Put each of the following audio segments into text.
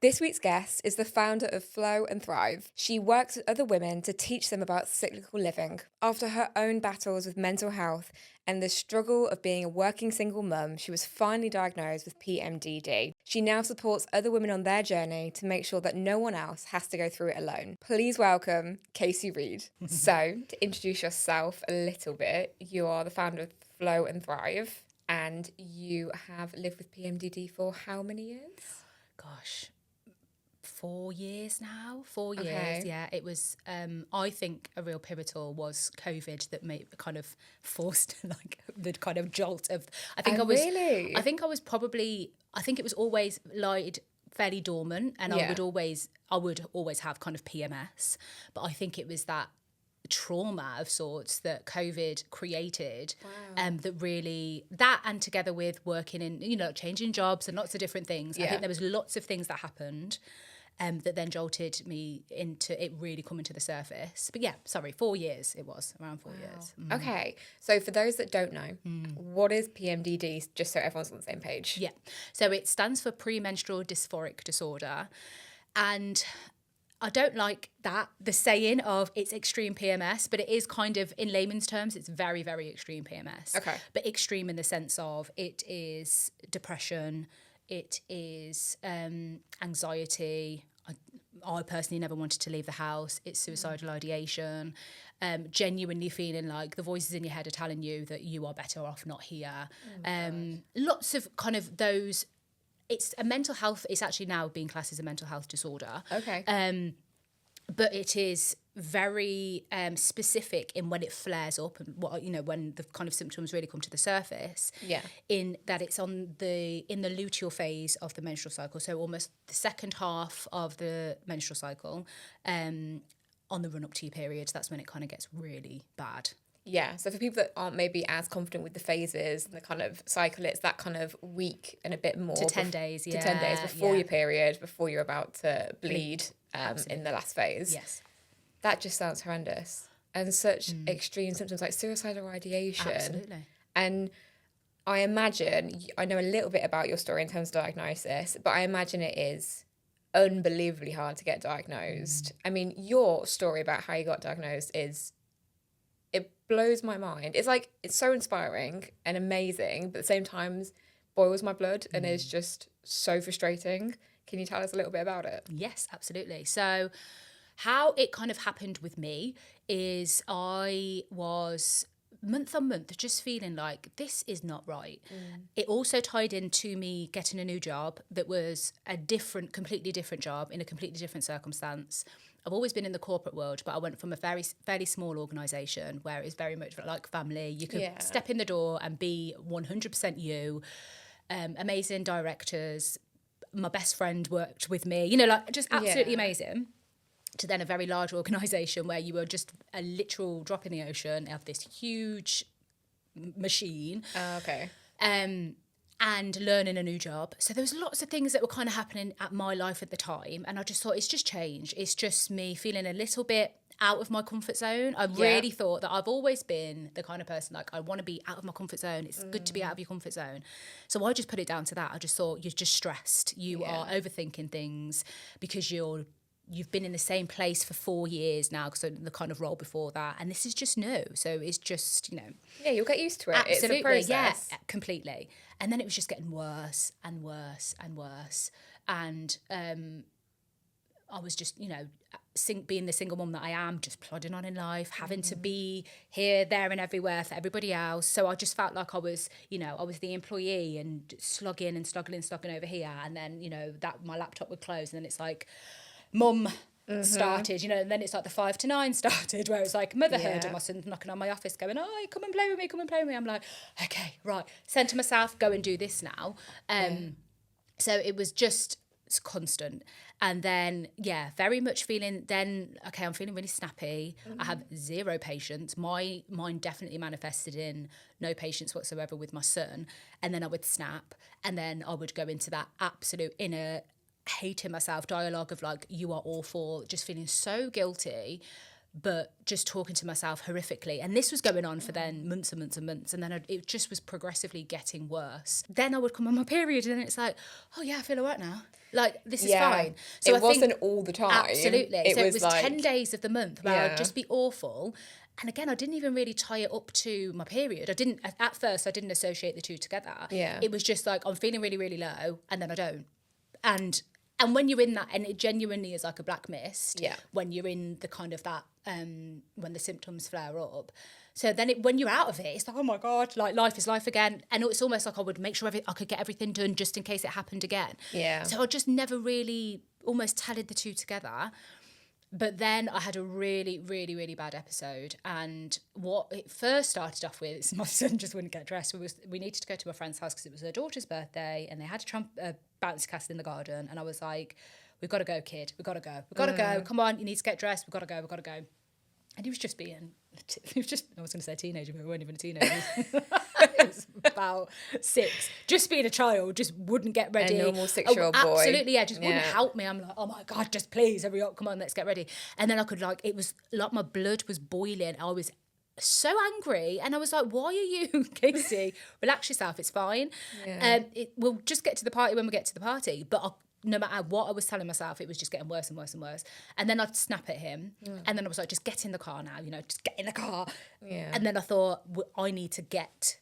This week's guest is the founder of Flow and Thrive. She works with other women to teach them about cyclical living. After her own battles with mental health and the struggle of being a working single mum, she was finally diagnosed with PMDD. She now supports other women on their journey to make sure that no one else has to go through it alone. Please welcome Kasi Reid. So, to introduce yourself a little bit, you are the founder of Flow and Thrive, and you have lived with PMDD for how many years? Gosh, 4 years now. 4 years, Okay. yeah. It was, I think a real pivotal was COVID that kind of forced like the kind of jolt of, I think Really? I think it was always lied fairly dormant, and Yeah. I would always have kind of PMS, but I think it was that trauma of sorts that COVID created, that really, that and together with working in, changing jobs and lots of different things. I Yeah. think there was lots of things that happened that then jolted me into it really coming to the surface. But yeah, sorry, 4 years it was, around 4 years. Okay, so for those that don't know, what is PMDD, just so everyone's on the same page? Yeah, so it stands for Premenstrual Dysphoric Disorder, and I don't like the saying of it's extreme PMS, but it is kind of, in layman's terms, it's very, very extreme PMS. Okay. But extreme in the sense of it is depression, it is anxiety. I personally never wanted to leave the house. It's suicidal ideation, genuinely feeling like the voices in your head are telling you that you are better off not here. Lots of kind of those. It's a mental health. It's actually now being classed as a mental health disorder. Okay. But it is very specific in when it flares up and when the kind of symptoms really come to the surface. Yeah. In that it's in the luteal phase of the menstrual cycle, so almost the second half of the menstrual cycle, on the run up to your period. That's when it kind of gets really bad. Yeah, so for people that aren't maybe as confident with the phases and the kind of cycle, it's that kind of week and a bit more. To 10 days, To 10 days before your period, before you're about to bleed in the last phase. Yes. That just sounds horrendous. And such extreme symptoms like suicidal ideation. Absolutely. And I imagine, I know a little bit about your story in terms of diagnosis, but I imagine it is unbelievably hard to get diagnosed. I mean, your story about how you got diagnosed it blows my mind. It's like, it's so inspiring and amazing, but at the same time boils my blood and is just so frustrating. Can you tell us a little bit about it? Yes, absolutely. So how it kind of happened with me is I was month on month just feeling like this is not right. It also tied into me getting a new job that was a completely different job in a completely different circumstance. I've always been in the corporate world, but I went from a fairly small organisation where it's very much like family. You could step in the door and be 100% you. Amazing directors. My best friend worked with me. Just absolutely amazing. To then a very large organisation where you were just a literal drop in the ocean of this huge machine. Okay. And learning a new job. So there was lots of things that were kind of happening at my life at the time. And I just thought, it's just change. It's just me feeling a little bit out of my comfort zone. I really thought that I've always been the kind of person, like, I want to be out of my comfort zone. It's good to be out of your comfort zone. So I just put it down to that. I just thought, you're just stressed. You are overthinking things because you've been in the same place for 4 years now, because the kind of role before that, and this is just new. So it's just, Yeah, you'll get used to it. Absolutely, it's a process. yeah, completely. And then it was just getting worse and worse and worse. And I was just, being the single mum that I am, just plodding on in life, having to be here, there and everywhere for everybody else. So I just felt like I was the employee and slogging over here. And then, that my laptop would close, and then it's like, mum started, and then it's like the 5 to 9 started, where it's like motherhood, and my son's knocking on my office going, oh, come and play with me. I'm like, okay, right, said to myself, go and do this now. So it was just constant. And then, very much feeling then, okay, I'm feeling really snappy. I have zero patience. My mind definitely manifested in no patience whatsoever with my son. And then I would snap, and then I would go into that absolute inner hating myself dialogue of like, you are awful, just feeling so guilty but just talking to myself horrifically. And this was going on for then months and months and months. And then it just was progressively getting worse. Then I would come on my period and it's like, oh yeah, I feel all right now. Like, this is fine. So it wasn't all the time. Absolutely. It was like 10 days of the month where I'd just be awful. And again, I didn't even really tie it up to my period. At first, I didn't associate the two together. Yeah. It was just like, I'm feeling really, really low, and then I don't. And when you're in that, and it genuinely is like a black mist, when you're in the kind of that, when the symptoms flare up. So then when you're out of it, it's like, oh my God, like life is life again. And it's almost like I would make sure I could get everything done just in case it happened again. Yeah. So I just never really almost tallied the two together. But then I had a really, really, really bad episode. And what it first started off with is my son just wouldn't get dressed. We needed to go to a friend's house because it was her daughter's birthday and they had a bouncy castle in the garden. And I was like, we've got to go, kid. We've got to go. We've got to go. Come on, you need to get dressed. We've got to go. We've got to go. And he was just being, I was going to say teenager, but we weren't even a teenager. It was about 6. Just being a child, just wouldn't get ready. A normal 6-year-old boy. Absolutely, yeah, just wouldn't help me. I'm like, oh my God, just please, hurry up, come on, let's get ready. And then I could it was like my blood was boiling. I was so angry. And I was like, why are you, Casey? Relax yourself, it's fine. Yeah. We'll just get to the party when we get to the party. But no matter what I was telling myself, it was just getting worse and worse and worse. And then I'd snap at him. And then I was like, just get in the car now, just get in the car. Yeah. And then I thought, I need to get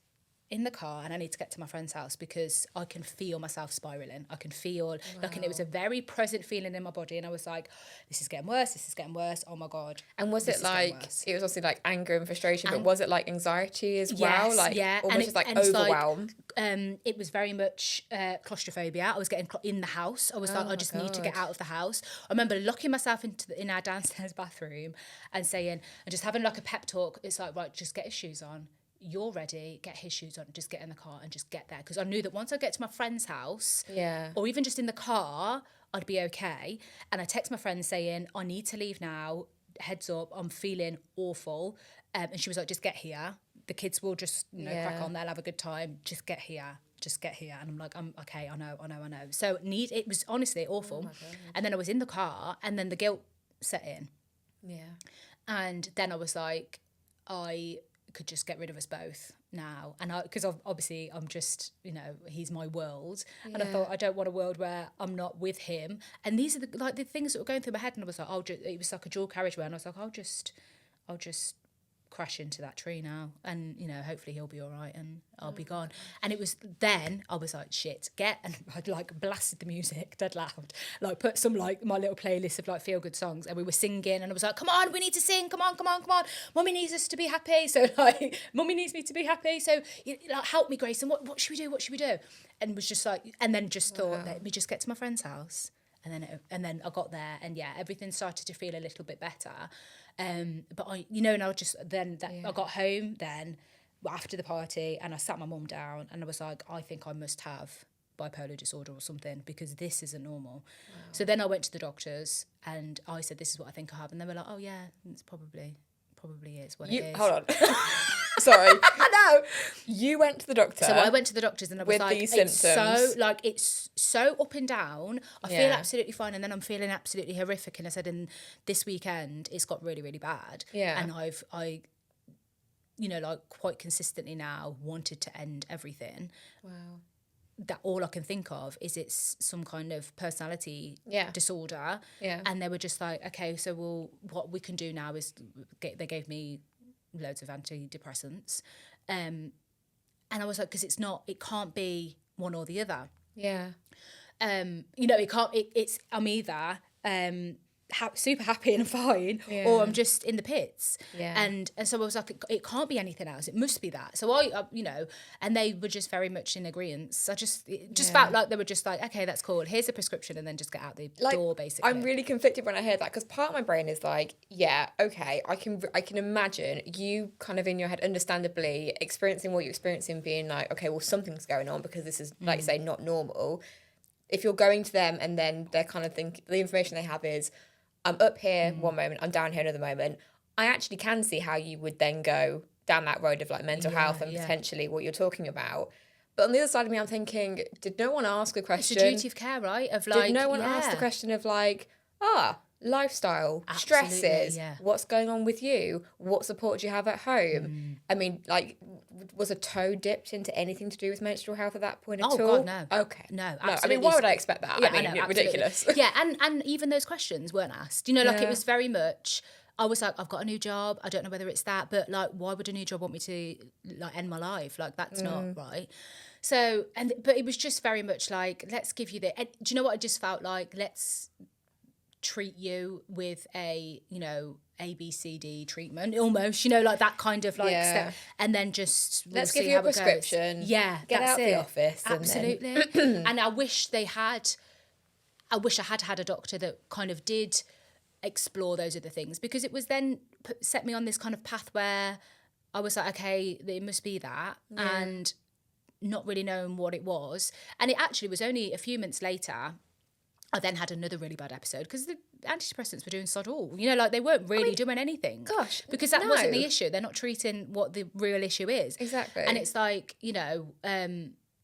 in the car and I need to get to my friend's house because I can feel myself spiraling. I can feel and it was a very present feeling in my body. And I was like, this is getting worse. This is getting worse. Oh my God. And was it like, it was obviously like anger and frustration, but was it like anxiety as well? Like almost just like overwhelm? It was very much claustrophobia. I was getting in the house. I was I just need to get out of the house. I remember locking myself in our downstairs bathroom and just having like a pep talk. It's like, right, just get his shoes on. You're ready, get his shoes on, just get in the car and just get there. Because I knew that once I get to my friend's house, or even just in the car, I'd be okay. And I text my friend saying, I need to leave now, heads up, I'm feeling awful. And she was like, just get here. The kids will just crack on, they'll have a good time. Just get here. And I'm like, I'm okay, I know. So it was honestly awful. And then I was in the car and then the guilt set in. Yeah. And then I was like, I could just get rid of us both now. And because obviously I'm just, he's my world. And I thought, I don't want a world where I'm not with him. And these are the things that were going through my head. And I was like, it was like a dual carriageway. And I was like, I'll just crash into that tree now. And, hopefully he'll be all right and I'll be gone. And it was then I was like, shit, and I'd blasted the music dead loud, put some my little playlist of feel good songs and we were singing and I was like, come on, we need to sing, come on, mummy needs us to be happy, so mummy needs me to be happy, so help me, Grace, and what should we do, and was just and then just thought, let me just get to my friend's house. And then I got there and everything started to feel a little bit better. But I just I got home then after the party and I sat my mum down and I was like, I think I must have bipolar disorder or something because this isn't normal. Wow. So then I went to the doctors and I said, this is what I think I have. And they were like, oh yeah, it's probably is what it is. Hold on. Sorry. No. You went to the doctor. So I went to the doctors and I was with like, these symptoms. It's so up and down. I feel absolutely fine and then I'm feeling absolutely horrific. And I said, and this weekend it's got really, really bad. Yeah. And I quite consistently now wanted to end everything. Wow. That all I can think of is it's some kind of personality disorder. Yeah. And they were just like, okay, so what we can do now is they gave me loads of antidepressants. And I was like, because it can't be one or the other. Yeah. I'm either super happy and fine, or I'm just in the pits. Yeah. And so I was like, it can't be anything else. It must be that. So I and they were just very much in agreement. So it just felt like they were just like, okay, that's cool. Here's a prescription, and then just get out the door, basically. I'm really conflicted when I hear that because part of my brain is like, yeah, okay, I can imagine you kind of in your head, understandably experiencing what you're experiencing, being like, okay, well something's going on because this is like you say not normal. If you're going to them and then they're kind of the information they have is, I'm up here one moment, I'm down here another moment. I actually can see how you would then go down that road of mental health and potentially what you're talking about. But on the other side of me, I'm thinking, did no one ask a question? It's a duty of care, right? Did no one ask the question of lifestyle, Absolutely, stresses, yeah. what's going on with you, what support do you have at home. I mean, like, was a toe dipped into anything to do with menstrual health at that point at all? God, no. Okay. No, I mean, absolutely. why would I expect that? Yeah, I mean, know, absolutely. ridiculous. Yeah, and even those questions weren't asked. You know, like, it Yeah. was very much, I was like, I've got a new job. I don't know whether it's that, but like, why would a new job want me to like end my life? Like, that's not right. So, but it was just very much like, let's give you and do you know what I just felt like? Let's treat you with a, you know, ABCD treatment almost, you know, like that kind of like step, and then just let's see give you how a prescription. It goes. Yeah, get that's out it. the office. Absolutely. And I wish I had a doctor that kind of did explore those other things, because it was then set me on this kind of path where I was like, okay, it must be that, and not really knowing what it was. And it actually was only a few months later I then had another really bad episode, because the antidepressants were doing sod all. You know, like, they weren't really doing anything. Gosh, because that wasn't the issue. They're not treating what the real issue is. Exactly. And it's like, you know,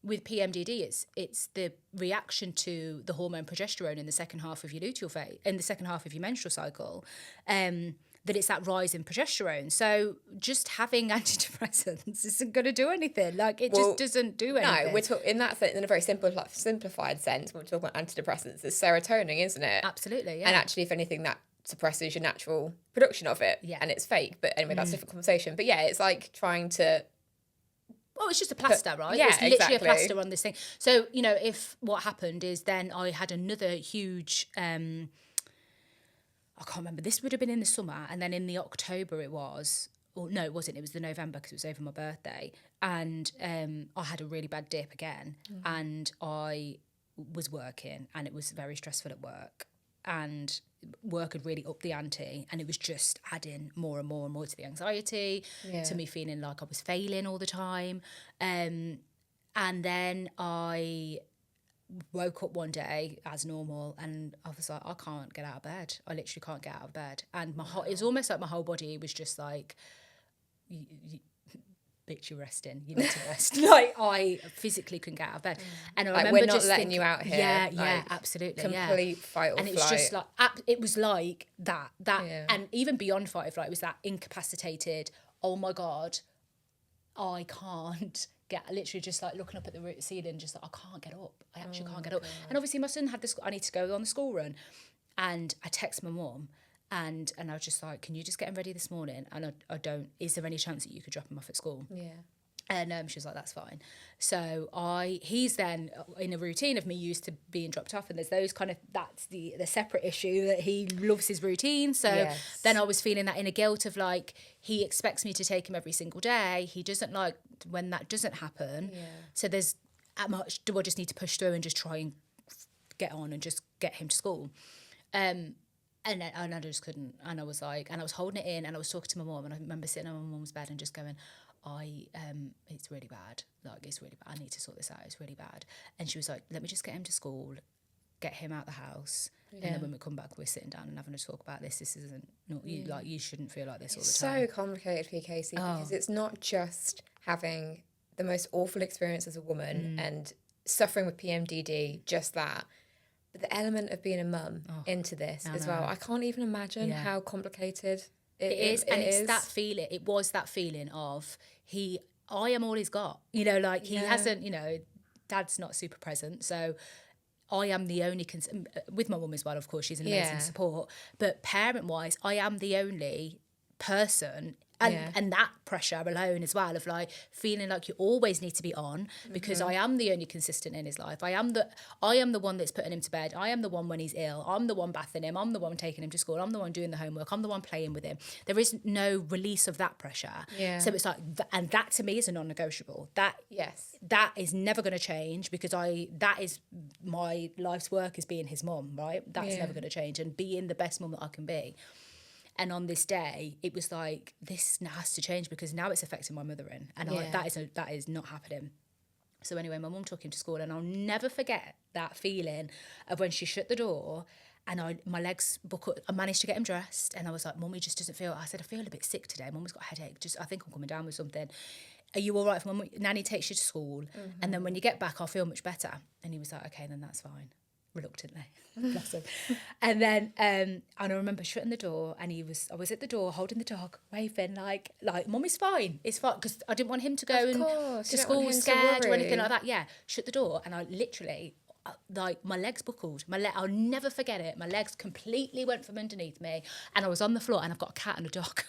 with PMDD, it's the reaction to the hormone progesterone in the second half of your luteal phase, in the second half of your menstrual cycle. That it's that rise in progesterone. So just having antidepressants isn't going to do anything. Like, it just doesn't do anything. No, we're talking in that sense, in a very simplified sense. When we're talking about antidepressants, it's serotonin, isn't it? Absolutely, yeah. And actually, if anything, that suppresses your natural production of it. Yeah. And it's fake. But anyway, that's a different conversation. But yeah, it's like trying to. Well, it's just a plaster, right? Yeah, it's literally exactly. a plaster on this thing. So, you know, if what happened is then I had another huge, I can't remember, this would have been in the summer, and then in the October it was, or no, it wasn't, it was the November, because it was over my birthday, and I had a really bad dip again, and I was working, and it was very stressful at work, and work had really upped the ante, and it was just adding more and more and more to the anxiety, to me feeling like I was failing all the time. And then I woke up one day as normal, and I was like, I can't get out of bed. I literally can't get out of bed. And it was almost like my whole body was just like, bitch, you're resting. You need to rest. Like, I physically couldn't get out of bed. And I Like, remember we're not just letting thinking, you out here. Yeah, Like, yeah, absolutely. Complete fight or flight. And it was just like, it was like that, and even beyond fight or flight, it was that incapacitated, oh my God, I can't get, literally just like looking up at the ceiling, just like, I can't get up. I actually can't get up. And obviously my son had this, I need to go on the school run. And I text my mum, and I was just like, can you just get him ready this morning? And I don't, is there any chance that you could drop him off at school? Yeah. And she was like, that's fine. So he's then in a routine of me used to being dropped off, and there's those kind of, that's the separate issue, that he loves his routine. So then I was feeling that inner guilt of like, he expects me to take him every single day. He doesn't like when that doesn't happen. Yeah. So there's, how much do I just need to push through and just try and get on and just get him to school? And I just couldn't. And I was like, and I was holding it in, and I was talking to my mum, and I remember sitting on my mum's bed and just going, it's really bad. Like, it's really bad. I need to sort this out. It's really bad. And she was like, let me just get him to school, get him out the house. Yeah. And then when we come back, we're sitting down and having a talk about this. This isn't, you shouldn't feel like this all the time. It's so complicated for you, Casey, because it's not just having the most awful experience as a woman and suffering with PMDD, just that. But the element of being a mum into this as well. I can't even imagine how complicated it is. And it's that feeling. It was that feeling of I am all he's got. You know, like he hasn't, you know, dad's not super present. So I am the only, with my mum as well, of course, she's an amazing support. But parent-wise, I am the only person. And that pressure alone as well, of like feeling like you always need to be on, because I am the only consistent in his life. I am the one that's putting him to bed. I am the one when he's ill. I'm the one bathing him. I'm the one taking him to school. I'm the one doing the homework. I'm the one playing with him. There is no release of that pressure. Yeah. So it's like, and that to me is a non-negotiable. That is never going to change, because that is my life's work, is being his mum, right? That's never going to change, and being the best mum that I can be. And on this day, it was like, this now has to change, because now it's affecting my mothering. And that is not happening. So anyway, my mum took him to school, and I'll never forget that feeling of when she shut the door and my legs buckled. I managed to get him dressed, and I was like, Mummy just doesn't feel, I said, I feel a bit sick today. Mum's got a headache. I think I'm coming down with something. Are you all right if Nanny takes you to school? And then when you get back, I'll feel much better. And he was like, okay, then that's fine. reluctantly. Bless him. And then and I remember shutting the door, and I was at the door holding the dog, waving like Mum is fine, it's fine, because I didn't want him to go to school scared or anything like that. Yeah, shut the door, and I literally like my legs buckled. I'll never forget it. My legs completely went from underneath me, and I was on the floor, and I've got a cat and a dog.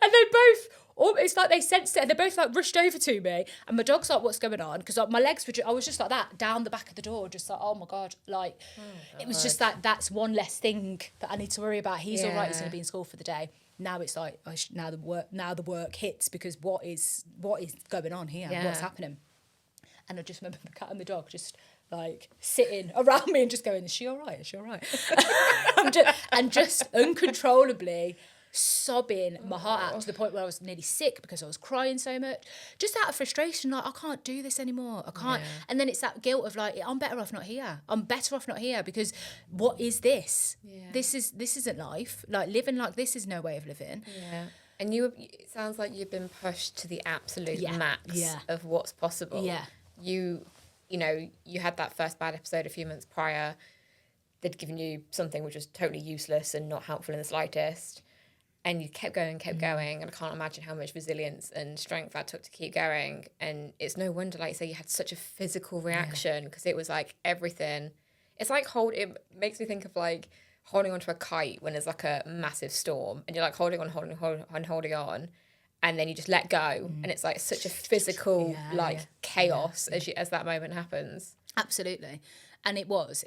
And they both, it's like they sensed it, and they both like rushed over to me, and my dog's like, what's going on? Because like, my legs were I was just like that down the back of the door, just like, oh my God, like it was just that's one less thing that I need to worry about. He's all right, he's going to be in school for the day. Now it's like now the work hits, because what is going on here? What's happening? And I just remember the cat and the dog just like sitting around me and just going, is she all right? Is she all right? and just uncontrollably sobbing my heart out, to the point where I was nearly sick because I was crying so much, just out of frustration, like I can't do this anymore, I can't. And then it's that guilt of like, I'm better off not here, because what is this? This isn't life. Like living like this is no way of living. And it sounds like you've been pushed to the absolute max of what's possible. You had that first bad episode a few months prior. They'd given you something which was totally useless and not helpful in the slightest. And you kept going, and I can't imagine how much resilience and strength that took to keep going. And it's no wonder, like you say, you had such a physical reaction, because it was like everything. It's like it makes me think of like holding onto a kite when there's like a massive storm, and you're like holding on, and then you just let go, and it's like such a physical chaos as that moment happens. Absolutely. And it was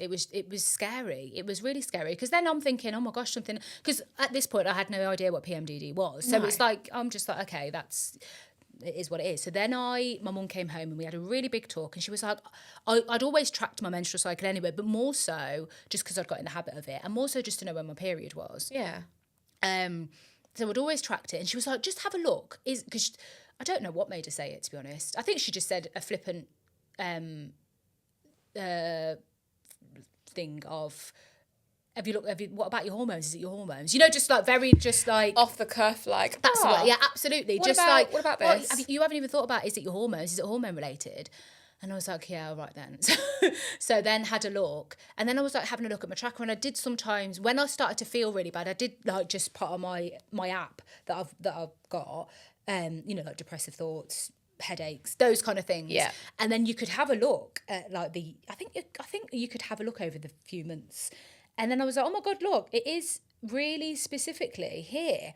scary. It was really scary, because then I'm thinking, oh my gosh, something, because at this point I had no idea what PMDD was. So it's like, I'm just like, okay, it is what it is. So then my mum came home, and we had a really big talk, and she was like, I'd always tracked my menstrual cycle anyway, but more so just because I'd got in the habit of it, and more so just to know when my period was. So I'd always tracked it, and she was like, just have a look. Because I don't know what made her say it, to be honest. I think she just said a flippant thing of, what about your hormones? Is it your hormones? Just like very, just like off the cuff, like that's what. Yeah, absolutely. What about this? You haven't even thought about, is it your hormones? Is it hormone related? And I was like, yeah, all right then. So then had a look, and then I was like having a look at my tracker, and I did sometimes when I started to feel really bad, I did like just put on my app that I've got, like depressive thoughts, headaches, those kind of things. Yeah. And then you could have a look at like I think you could have a look over the few months. And then I was like, oh my God, look, it is really specifically here.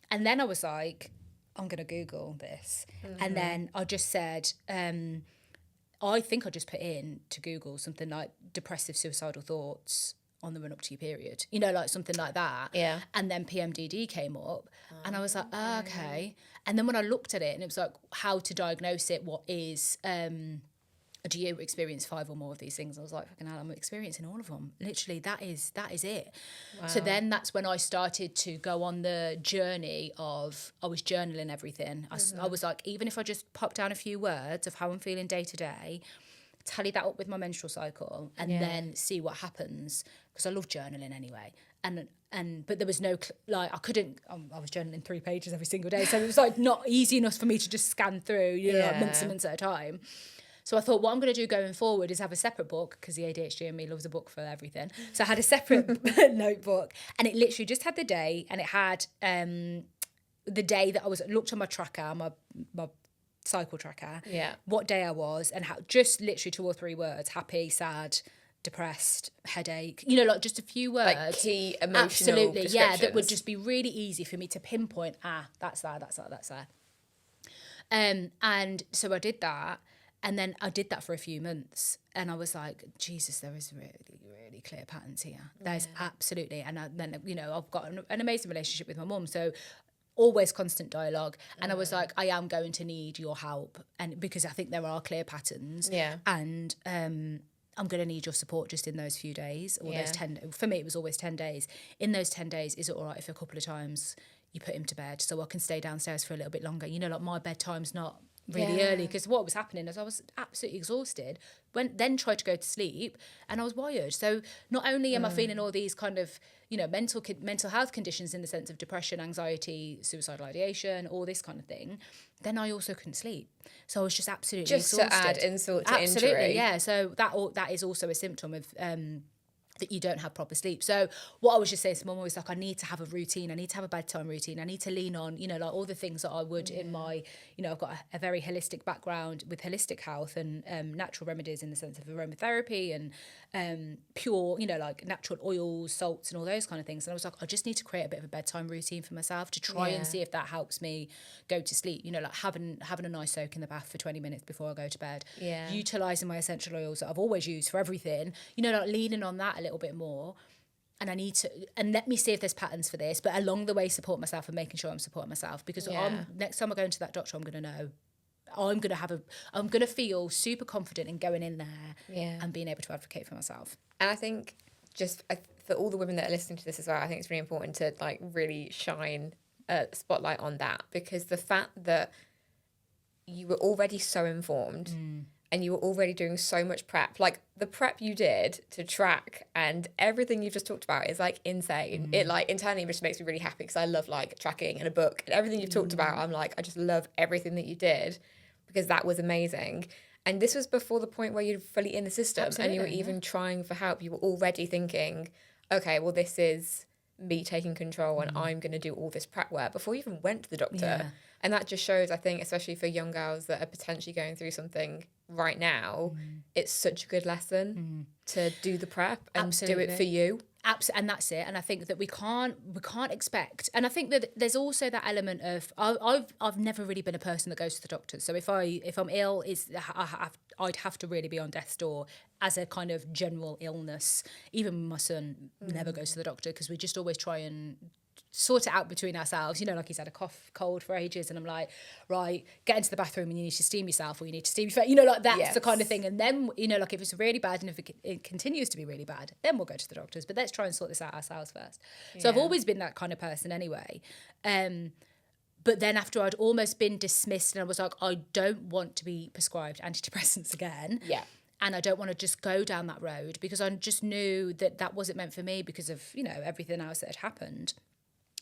And then I was like, I'm going to Google this. And then I just said, I think I just put in to Google something like depressive suicidal thoughts on the run up to your period, like something like that. Yeah. And then PMDD came up, and I was like, okay. And then when I looked at it, and it was like how to diagnose it, what is, do you experience 5 or more of these things? I was like, fucking hell, I'm experiencing all of them. Literally, that is it. Wow. So then that's when I started to go on the journey of, I was journaling everything. I was like, even if I just pop down a few words of how I'm feeling day to day, tally that up with my menstrual cycle, and then see what happens, because I love journaling anyway. But there was no, like, I was journaling 3 pages every single day, so it was like not easy enough for me to just scan through, like months and months at a time. So I thought, what I'm going to do going forward is have a separate book, because the ADHD in me loves a book for everything. So I had a separate notebook, and it literally just had the day, and it had the day that I looked on my tracker, my cycle tracker, what day I was, and how, just literally 2 or 3 words: happy, sad, depressed, headache, like just a few words, like key emotional descriptions. That would just be really easy for me to pinpoint. That's there. And so I did that. And then I did that for a few months, and I was like, Jesus, there is really, really clear patterns here. There's absolutely. And then, I've got an amazing relationship with my mum, so always constant dialogue. And I was like, I am going to need your help, and because I think there are clear patterns. Yeah. And I'm going to need your support just in those few days, or those 10. For me, it was always 10 days. In those 10 days, is it all right if a couple of times you put him to bed so I can stay downstairs for a little bit longer? Like my bedtime's not really early, because what was happening is I was absolutely exhausted, then tried to go to sleep, and I was wired. So not only am I feeling all these kind of, you know, mental health conditions in the sense of depression, anxiety, suicidal ideation, all this kind of thing, then I also couldn't sleep. So I was just absolutely exhausted. To add insult to Absolutely, injury. yeah. So that is also a symptom of that you don't have proper sleep. So what I was just saying to Mum was like, I need to have a routine. I need to have a bedtime routine. I need to lean on, you know, like all the things that I would in my, you know, I've got a very holistic background with holistic health and natural remedies in the sense of aromatherapy and pure, you know, like natural oils, salts and all those kind of things. And I was like, I just need to create a bit of a bedtime routine for myself to try and see if that helps me go to sleep. You know, like having a nice soak in the bath for 20 minutes before I go to bed. Yeah. Utilising my essential oils that I've always used for everything. You know, like leaning on that a little bit more. And I need to, and let me see if there's patterns for this, but along the way support myself and making sure I'm supporting myself, because next time I go into that doctor, I'm going to know, I'm going to feel super confident in going in there and being able to advocate for myself. And I think for all the women that are listening to this as well, I think it's really important to like really shine a spotlight on that, because the fact that you were already so informed and you were already doing so much prep, like the prep you did to track and everything you've just talked about is like insane. It like internally just makes me really happy, because I love like tracking and a book and everything you've talked about. I'm like, I just love everything that you did, because that was amazing. And this was before the point where you're fully in the system. Absolutely, and you were even trying for help. You were already thinking, okay, well, this is me taking control and I'm going to do all this prep work before you even went to the doctor. Yeah. And that just shows, I think, especially for young girls that are potentially going through something right now, it's such a good lesson to do the prep and do it for you. Absolutely, and that's it. And I think that we can't expect. And I think that there's also that element of I've never really been a person that goes to the doctor. So if I'm ill, I'd have to really be on death's door as a kind of general illness. Even my son never goes to the doctor, because we just always try and sort it out between ourselves. You know, like he's had a cold for ages, and I'm like, right, get into the bathroom and you need to steam yourself, or you need to steam your face. You know, like that's the kind of thing. And then, you know, like if it's really bad and if it continues to be really bad, then we'll go to the doctors. But let's try and sort this out ourselves first. So I've always been that kind of person anyway. But then after I'd almost been dismissed and I was like, I don't want to be prescribed antidepressants again. Yeah. And I don't want to just go down that road, because I just knew that wasn't meant for me because of, you know, everything else that had happened.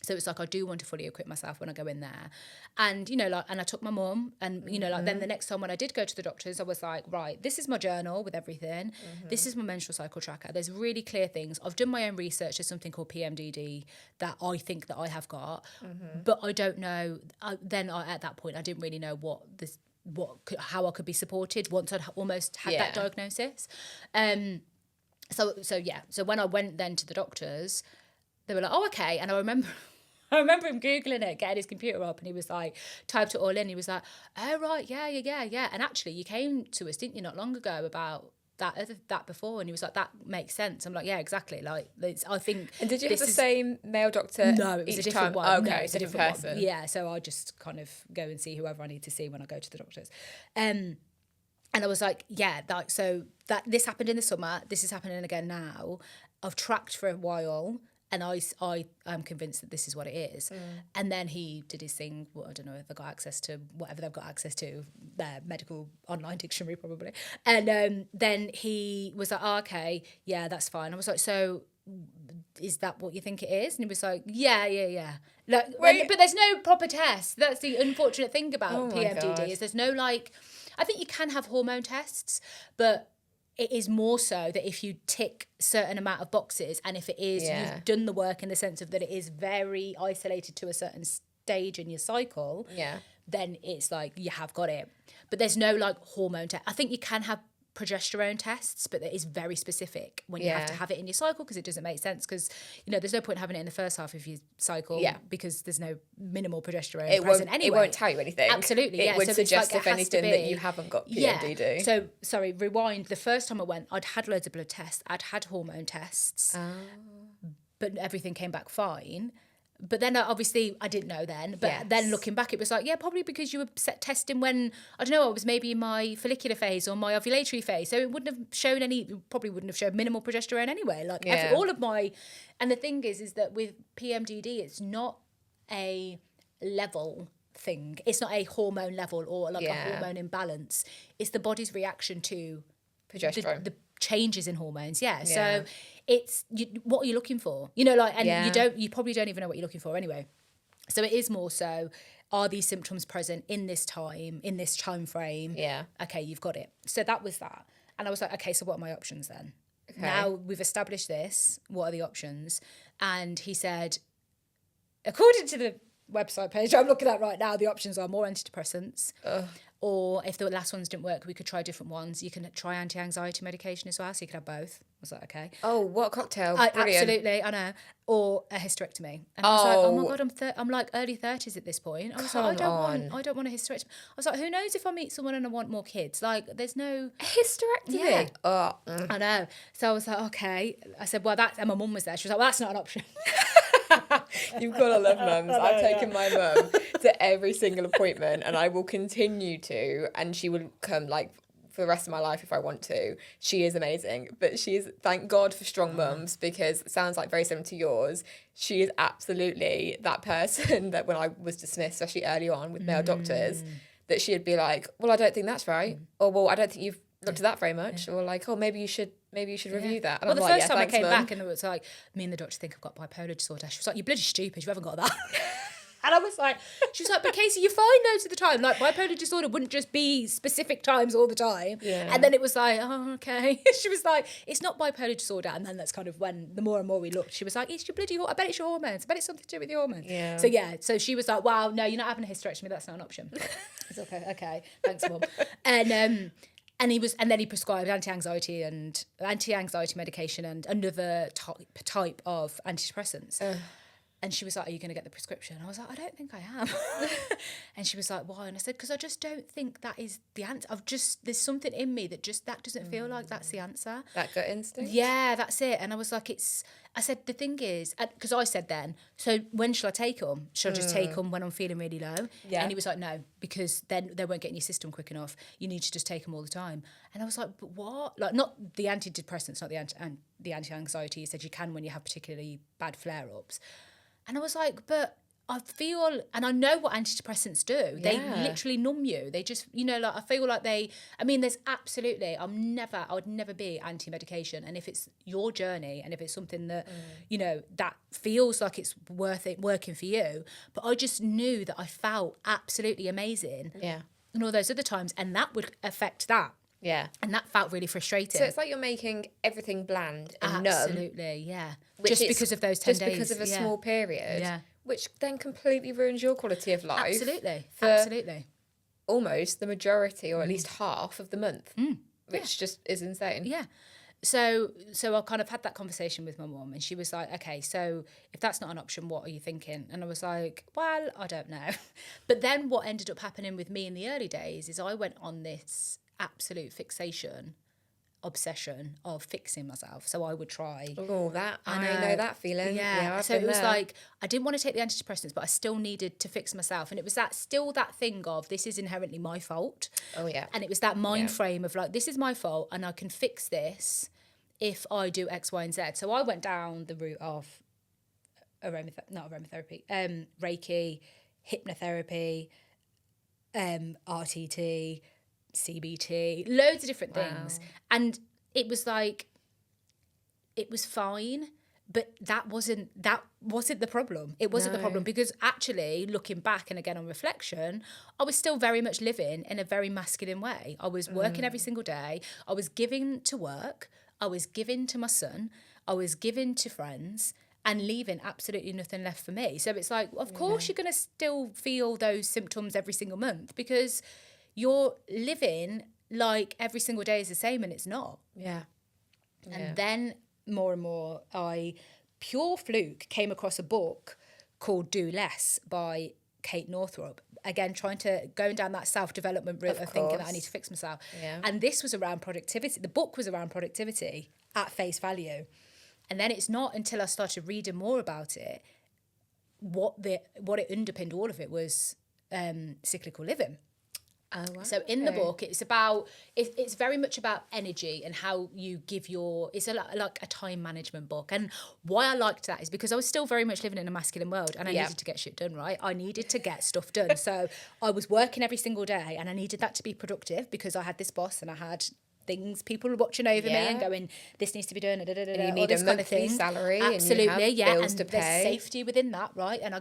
So it's like, I do want to fully equip myself when I go in there. And, you know, like, and I took my mum and, you know, like then the next time when I did go to the doctors, I was like, right, this is my journal with everything. This is my menstrual cycle tracker. There's really clear things. I've done my own research. There's something called PMDD that I think that I have got, but I don't know. At that point, I didn't really know how I could be supported once I'd almost had that diagnosis. So when I went then to the doctors, they were like, oh, okay. And I remember him Googling it, getting his computer up, and he was like, typed it all in. He was like, oh, right, yeah. And actually, you came to us, didn't you, not long ago about that before? And he was like, that makes sense. I'm like, yeah, exactly. Like, I think. And did you have the same male doctor? No, it was a different one. Oh, okay, no, it's a different person. One. Yeah, so I just kind of go and see whoever I need to see when I go to the doctors. And I was like, yeah, this happened in the summer. This is happening again now. I've tracked for a while. And I am convinced that this is what it is. And then he did his thing. Well, I don't know if they got access to whatever they've got access to, their medical online dictionary probably. And then he was like, oh, okay, yeah, that's fine. I was like, so is that what you think it is? And he was like, yeah. Like, but there's no proper test. That's the unfortunate thing about PMDD is there's no like, I think you can have hormone tests, but it is more so that if you tick certain amount of boxes, and if it is, you've done the work in the sense of that it is very isolated to a certain stage in your cycle, then it's like you have got it. But there's no like hormone test. I think you can have progesterone tests, but it is very specific when you have to have it in your cycle, because it doesn't make sense, because, you know, there's no point having it in the first half of your cycle because there's no minimal progesterone present anyway. It won't tell you anything. Absolutely, It would suggest, if anything, that you haven't got PMDD. Yeah. So, sorry, rewind. The first time I went, I'd had loads of blood tests. I'd had hormone tests. But everything came back fine. But then obviously I didn't know then. But then looking back, it was like, yeah, probably because you were testing when, I don't know, I was maybe in my follicular phase or my ovulatory phase. So it wouldn't have shown probably wouldn't have shown minimal progesterone anyway. Like all of my, and the thing is that with PMDD, it's not a level thing. It's not a hormone level or like a Yeah. hormone imbalance. It's the body's reaction to Progesterone. the changes in hormones. Yeah. Yeah. So it's what are you looking for? You know, like, and Yeah. you probably don't even know what you're looking for anyway. So it is more so, are these symptoms present in this time frame? Yeah. Okay, you've got it. So that was that. And I was like, okay, so what are my options then? Okay. Now we've established this, what are the options? And he said, according to the website page I'm looking at right now, the options are more antidepressants. Or if the last ones didn't work, we could try different ones. You can try anti-anxiety medication as well, so you could have both. I was like, okay. Oh, what a cocktail. Brilliant. Absolutely, I know. Or a hysterectomy. And I was like, oh my God, I'm like early 30s at this point. I was like, I don't want a hysterectomy. I was like, who knows if I meet someone and I want more kids? Like, there's no... Hysterectomy? Yeah. I know. So I was like, okay. I said, well, and my mum was there. She was like, well, that's not an option. You've got to love mums. I've taken my mum to every single appointment, and I will continue to, and she will come like for the rest of my life if I want to. She is amazing, but thank God for strong mums, because it sounds like very similar to yours. She is absolutely that person that when I was dismissed, especially early on with male doctors, that she'd be like, well, I don't think that's right, or well, I don't think you've looked at that very much, or like, oh, maybe you should review that. And Well, I'm the like, first time thanks, I came Mum. back and it was like, me and the doctor think I've got bipolar disorder. She was like, you're bloody stupid, you haven't got that. And I was like, she was like, but Casey, you're fine most of the time. Like, bipolar disorder wouldn't just be specific times all the time. Yeah. And then it was like, oh, okay. She was like, it's not bipolar disorder. And then that's kind of when the more and more we looked, she was like, it's your bloody, I bet it's your hormones. I bet it's something to do with your hormones. Yeah. So she was like, wow, no, you're not having a hysterectomy. That's not an option. It's okay. Thanks, Mum. And then he prescribed anti-anxiety medication and another type of antidepressants. And she was like, are you going to get the prescription? I was like, I don't think I am. And she was like, why? And I said, because I just don't think that is the answer. There's something in me that doesn't feel like that's the answer. That gut instinct? Yeah, that's it. And I was like, I said, the thing is, because I said then, so when shall I take them? Shall I just take them when I'm feeling really low? Yeah. And he was like, no, because then they won't get in your system quick enough. You need to just take them all the time. And I was like, but what? Like, not the antidepressants, not the anti-anxiety. He said you can when you have particularly bad flare-ups. And I was like, but I feel, and I know what antidepressants do. They literally numb you. They just, like, I feel like there's absolutely, I would never be anti-medication. And if it's your journey and if it's something that, that feels like it's worth it working for you, but I just knew that I felt absolutely amazing. Yeah. And all those other times, and that would affect that. Yeah. And that felt really frustrating. So it's like you're making everything bland and numb. Absolutely, yeah. Just because of those 10 days. Just because of a small period. Yeah. Which then completely ruins your quality of life. Absolutely. Almost the majority, or at least half of the month. Which just is insane. Yeah. So I kind of had that conversation with my mum, and she was like, okay, so if that's not an option, what are you thinking? And I was like, well, I don't know. But then what ended up happening with me in the early days is I went on this absolute obsession of fixing myself. So I would try. Oh, I know that feeling. Yeah. I've So it been was there. like, I didn't want to take the antidepressants, but I still needed to fix myself. And it was that thing of, this is inherently my fault. Oh, yeah. And it was that mind frame of like, this is my fault and I can fix this if I do X, Y, and Z. So I went down the route of Reiki, hypnotherapy, RTT, CBT, loads of different things. And it was like, it was fine, but that wasn't the problem. It wasn't the problem, because actually looking back and again on reflection, I was still very much living in a very masculine way. I was working every single day. I was giving to work. I was giving to my son. I was giving to friends, and leaving absolutely nothing left for me. So it's like, of course you're going to still feel those symptoms every single month, because you're living like every single day is the same, and it's not. Yeah. And then more and more, I pure fluke came across a book called Do Less by Kate Northrup. Again, going down that self-development route of thinking that I need to fix myself. Yeah. And this was around productivity. The book was around productivity at face value. And then it's not until I started reading more about it, what it underpinned all of it was cyclical living. Oh, wow. So in the book, it's about, it's very much about energy and how you give it's like a time management book. And why I liked that is because I was still very much living in a masculine world, and I needed to get shit done, right? I needed to get stuff done. So I was working every single day, and I needed that to be productive because I had this boss and I had people were watching over me and going, this needs to be done, and you need a monthly salary, absolutely, and you have bills and to there's pay. safety within that, right? And I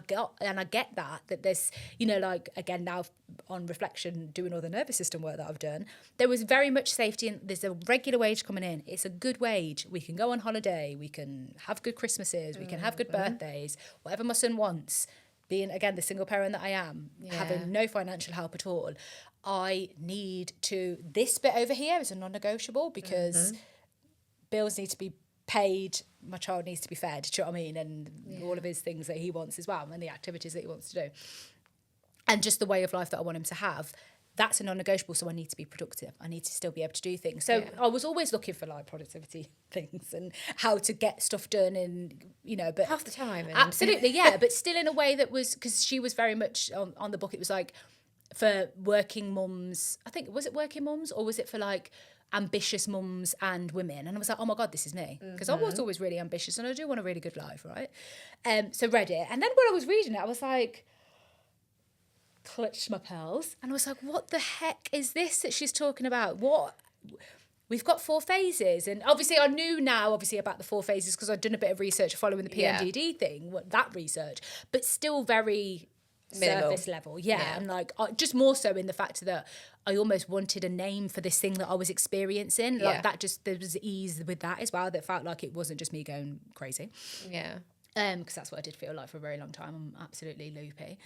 get that there's, you know, like, again, now on reflection, doing all the nervous system work that I've done, there was very much safety, and there's a regular wage coming in. It's a good wage. We can go on holiday, we can have good Christmases, we can have good birthdays, whatever my son wants. Being, again, the single parent that I am, having no financial help at all, I need to, this bit over here is a non-negotiable because bills need to be paid, my child needs to be fed, do you know what I mean? And all of his things that he wants as well, and the activities that he wants to do. And just the way of life that I want him to have, that's a non-negotiable, so I need to be productive. I need to still be able to do things. So I was always looking for, like, productivity things and how to get stuff done, and, you know, but Half the time. absolutely, yeah, but still in a way that was, because she was very much on the book, it was like, for working mums, I think, was it working mums, or was it for, like, ambitious mums and women? And I was like, oh my God, this is me. Because I was always really ambitious and I do want a really good life, right? So read it. And then when I was reading it, I was like, clutched my pearls. And I was like, what the heck is this that she's talking about? What? We've got 4 phases. And obviously I knew now, obviously, about the 4 phases because I'd done a bit of research following the PMDD thing, that research, but still very minimal. Surface level, and like just more so in the fact that I almost wanted a name for this thing that I was experiencing, like that. Just there was ease with that as well, that felt like it wasn't just me going crazy, because that's what I did feel like for a very long time. I'm absolutely loopy.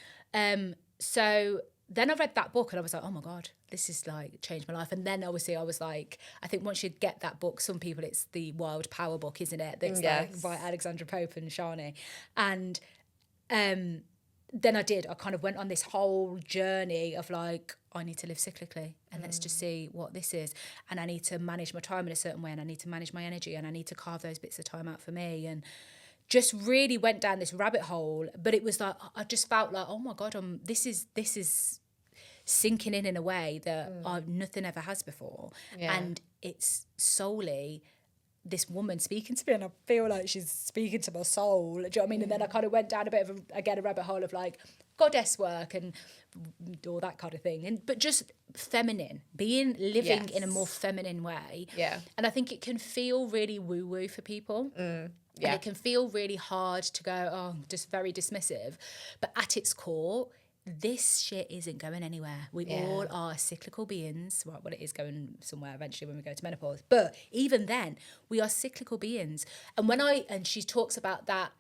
So then I read that book and I was like, oh my God, this is like changed my life. And then obviously I was like, I think once you get that book, some people, it's the Wild Power book, isn't it? That's like by Alexandra Pope and Shani. And then I kind of went on this whole journey of like, I need to live cyclically, and let's just see what this is. And I need to manage my time in a certain way, and I need to manage my energy, and I need to carve those bits of time out for me. And just really went down this rabbit hole. But it was like, I just felt like, oh my God, this is sinking in a way that nothing ever has before. And it's solely this woman speaking to me, and I feel like she's speaking to my soul. Do you know what I mean? And then I kind of went down a bit of a rabbit hole of like goddess work and all that kind of thing. But just feminine, living in a more feminine way. Yeah. And I think it can feel really woo-woo for people. And it can feel really hard to go, oh, just very dismissive. But at its core, this shit isn't going anywhere. We all are cyclical beings. Well, it is going somewhere eventually when we go to menopause. But even then, we are cyclical beings. And she talks about that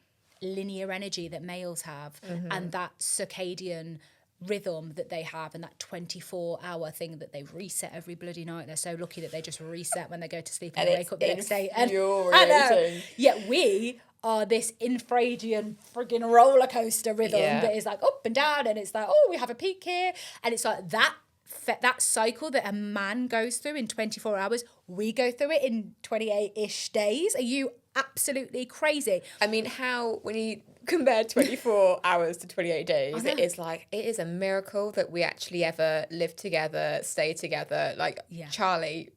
linear energy that males have, and that circadian rhythm that they have, and that 24-hour thing that they reset every bloody night. They're so lucky that they just reset when they go to sleep and wake up the next day. And I know. Yet we are this infradian frigging roller coaster rhythm that is like up and down, and it's like, oh, we have a peak here, and it's like that cycle that a man goes through in 24 hours, we go through it in 28-ish days. Are you absolutely crazy? I mean, when you compare 24 hours to 28 days, it is a miracle that we actually ever live together, stay together. Like Charlie,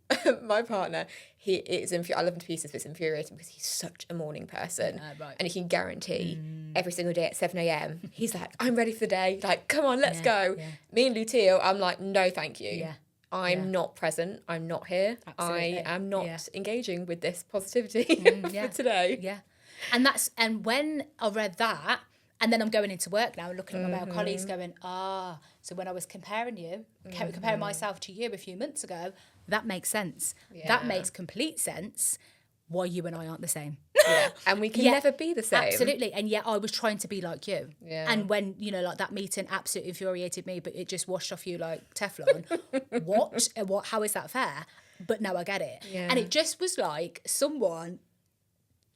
my partner, I love him to pieces, but it's infuriating because he's such a morning person. And he can guarantee every single day at 7 a.m, he's like, I'm ready for the day. Like, come on, let's go. Me and Luteal, I'm like, no, thank you. I'm not present. I'm not here. Absolutely. I am not engaging with this positivity for today. And when I read that, and then I'm going into work now and looking at my male colleagues going, so when I was comparing myself to you a few months ago, that makes sense. That makes complete sense why you and I aren't the same. And we can never be the same. Absolutely. And yet I was trying to be like you. And when, like that meeting absolutely infuriated me, but it just washed off you like Teflon. What? How is that fair? But now I get it. And it just was like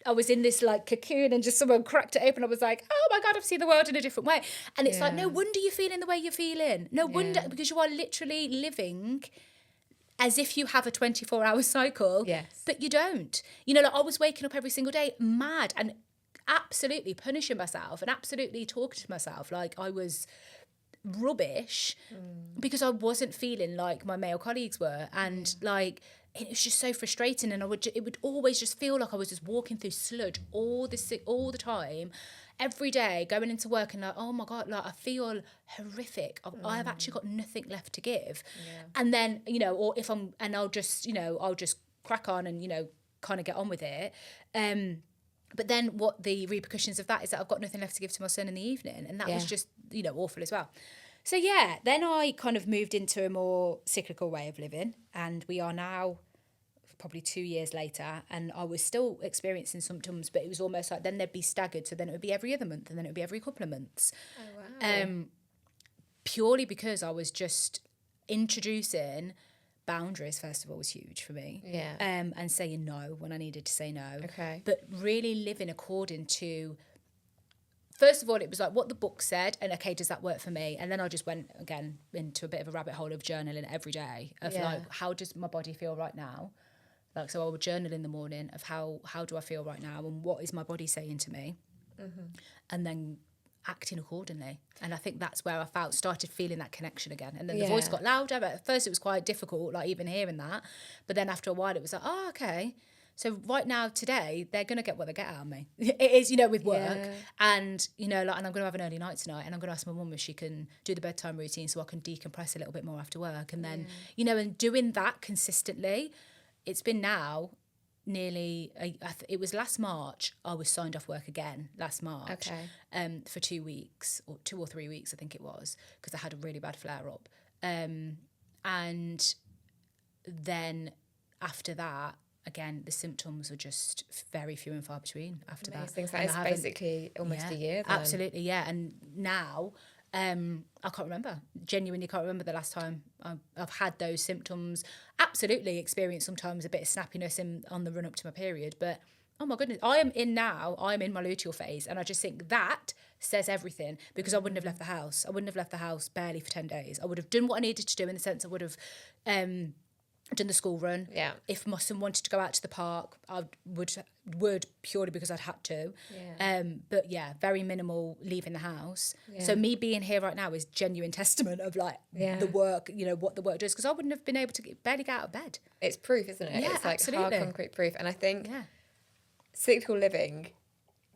I was in this like cocoon, and just someone cracked it open. I was like, oh my God, I've seen the world in a different way. And it's like, no wonder you're feeling the way you're feeling. No wonder, because you are literally living as if you have a 24-hour cycle, but you don't. Like I was waking up every single day mad and absolutely punishing myself and absolutely talking to myself like I was rubbish because I wasn't feeling like my male colleagues were. And like, it was just so frustrating. And it would always just feel like I was just walking through sludge all the time, every day, going into work and like, oh my God, like I feel horrific. I've actually got nothing left to give. And then, you know, or if I'm, and I'll just, you know, I'll just crack on and, you know, kind of get on with it. But then what the repercussions of that is that I've got nothing left to give to my son in the evening. And that was just, you know, awful as well. So yeah, then I kind of moved into a more cyclical way of living, and we are now probably 2 years later, and I was still experiencing symptoms, but it was almost like then they'd be staggered. So then it would be every other month, and then it would be every couple of months. Oh, wow. Purely because I was just introducing boundaries. First of all, was huge for me. Yeah. And saying no when I needed to say no. Okay. But really living according to, first of all, it was like what the book said, and okay, does that work for me? And then I just went again into a bit of a rabbit hole of journaling every day of like, how does my body feel right now? Like, so I would journal in the morning of how do I feel right now, and what is my body saying to me, and then acting accordingly. And I think that's where I started feeling that connection again. And then the voice got louder, but at first it was quite difficult, like even hearing that. But then after a while it was like, oh, okay. So right now, today, they're going to get what they get out of me. It is, you know, with work. And, you know, like, and I'm going to have an early night tonight, and I'm going to ask my mum if she can do the bedtime routine so I can decompress a little bit more after work. And then, you know, and doing that consistently, it's been now nearly, it was last March, I was signed off work again, last March. Okay. For 2 weeks, or 2 or 3 weeks, I think it was, because I had a really bad flare up. And then after that, again, the symptoms were just very few and far between after that. So it's basically almost a year then. Absolutely, yeah. And now, I can't remember. Genuinely can't remember the last time I've had those symptoms. Absolutely experienced sometimes a bit of snappiness on the run up to my period. But, oh my goodness, I'm in my luteal phase. And I just think that says everything, because I wouldn't have left the house. I wouldn't have left the house barely for 10 days. I would have done what I needed to do, in the sense I would have done the school run. Yeah. If my son wanted to go out to the park, I would purely because I'd had to. Yeah. But yeah, very minimal leaving the house. Yeah. So me being here right now is genuine testament of like the work, you know, what the work does, because I wouldn't have been able to barely get out of bed. It's proof, isn't it? Yeah, it's like absolutely. hard concrete proof. And I think cyclical living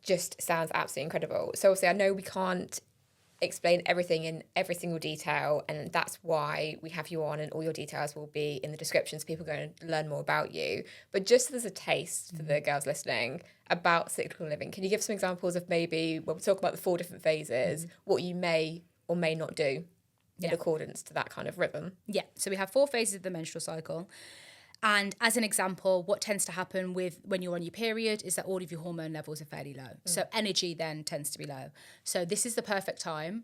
just sounds absolutely incredible. So obviously I know we can't explain everything in every single detail, and that's why we have you on, and all your details will be in the description so people go and learn more about you. But just as a taste for the girls listening about cyclical living, can you give some examples of maybe, when we talk about the 4 different phases, what you may or may not do in accordance to that kind of rhythm? Yeah, so we have 4 phases of the menstrual cycle. And as an example, what tends to happen when you're on your period is that all of your hormone levels are fairly low. So energy then tends to be low. So this is the perfect time.